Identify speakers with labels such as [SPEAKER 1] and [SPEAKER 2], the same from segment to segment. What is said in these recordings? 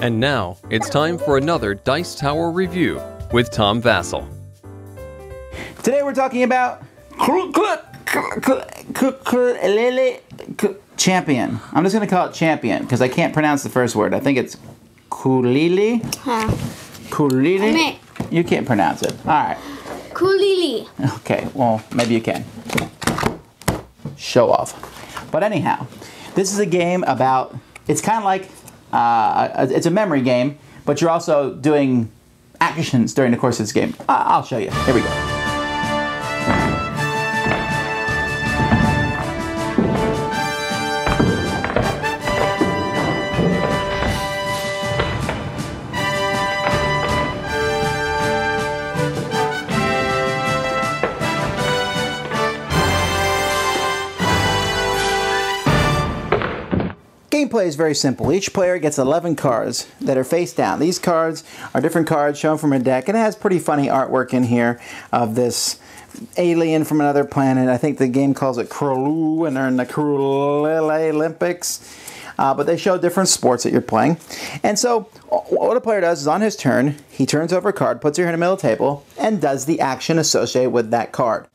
[SPEAKER 1] And now, it's time for another Dice Tower review with Tom Vasel.
[SPEAKER 2] Today we're talking about Cculele Champion. I'm just going to call it Champion because I can't pronounce the first word. I think it's Cculele. Cculele. You can't pronounce it. All right.
[SPEAKER 3] Cculele.
[SPEAKER 2] Okay, well, maybe you can. Show off. But anyhow, this is a game about, it's kind of like, it's a memory game, but you're also doing actions during the course of this game. I'll show you. Here we go. Gameplay is very simple. Each player gets 11 cards that are face down. These cards are different cards shown from a deck, and it has pretty funny artwork in here of this alien from another planet. I think the game calls it Cculele, and they're in the Cculele Olympics. But they show different sports that you're playing. And so what a player does is on his turn, he turns over a card, puts it here in the middle of the table, and does the action associated with that card.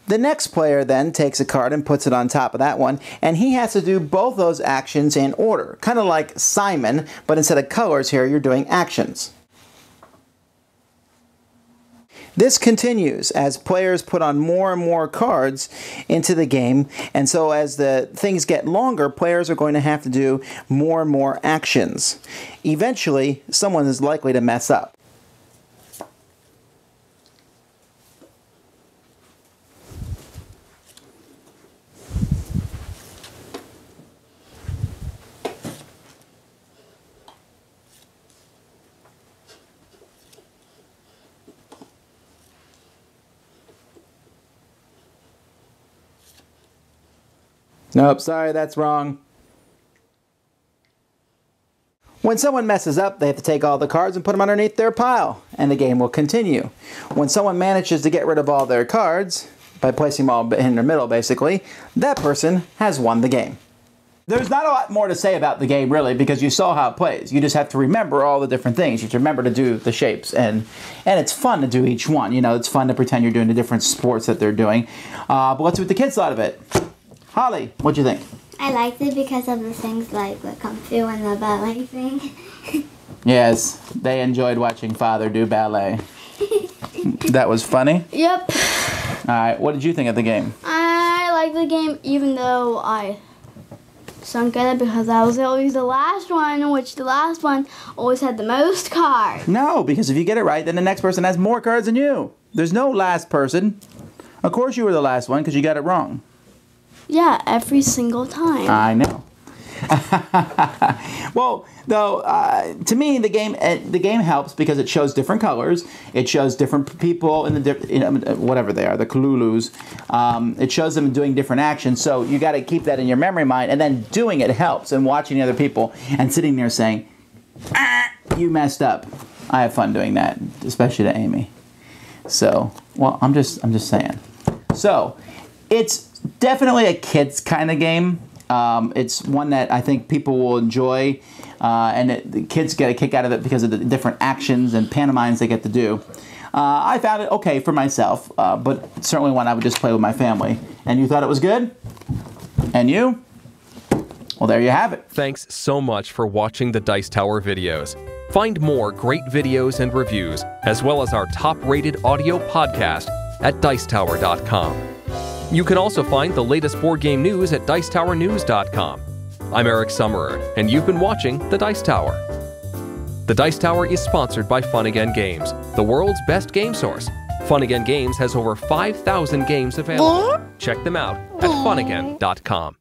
[SPEAKER 2] The next player then takes a card and puts it on top of that one, and he has to do both those actions in order. Kind of like Simon, but instead of colors here, you're doing actions. This continues as players put on more and more cards into the game, and so as the things get longer, players are going to have to do more and more actions. Eventually, someone is likely to mess up. Nope, sorry, that's wrong. When someone messes up, they have to take all the cards and put them underneath their pile, and the game will continue. When someone manages to get rid of all their cards, by placing them all in the middle basically, that person has won the game. There's not a lot more to say about the game really, because you saw how it plays. You just have to remember all the different things. You have to remember to do the shapes, and it's fun to do each one. You know, it's fun to pretend you're doing the different sports that they're doing. But let's see what the kids thought of it. Holly, what'd you think?
[SPEAKER 3] I liked it because of the things like the Kung Fu and the ballet thing.
[SPEAKER 2] Yes, they enjoyed watching Father do ballet. That was funny?
[SPEAKER 3] Yep.
[SPEAKER 2] Alright, what did you think of the game?
[SPEAKER 3] I liked the game even though I sunk at it because I was always the last one, which the last one always had the most cards.
[SPEAKER 2] No, because if you get it right, then the next person has more cards than you. There's no last person. Of course you were the last one because you got it wrong.
[SPEAKER 3] Yeah, every single time.
[SPEAKER 2] I know. Well, though, to me, the game helps because it shows different colors. It shows different people in the whatever they are, the Cculelus. It shows them doing different actions. So you got to keep that in your memory mind, and then doing it helps. And watching the other people and sitting there saying, "Ah, you messed up." I have fun doing that, especially to Amy. So, well, I'm just saying. So, it's definitely a kids kind of game. It's one that I think people will enjoy, and the kids get a kick out of it because of the different actions and pantomimes they get to do. I found it okay for myself, but certainly one I would just play with my family. And you thought it was good? And you? Well, there you have it.
[SPEAKER 1] Thanks so much for watching the Dice Tower videos. Find more great videos and reviews, as well as our top-rated audio podcast at Dicetower.com. You can also find the latest board game news at Dicetowernews.com. I'm Eric Summerer, and you've been watching The Dice Tower. The Dice Tower is sponsored by Fun Again Games, the world's best game source. Fun Again Games has over 5,000 games available. Check them out at funagain.com.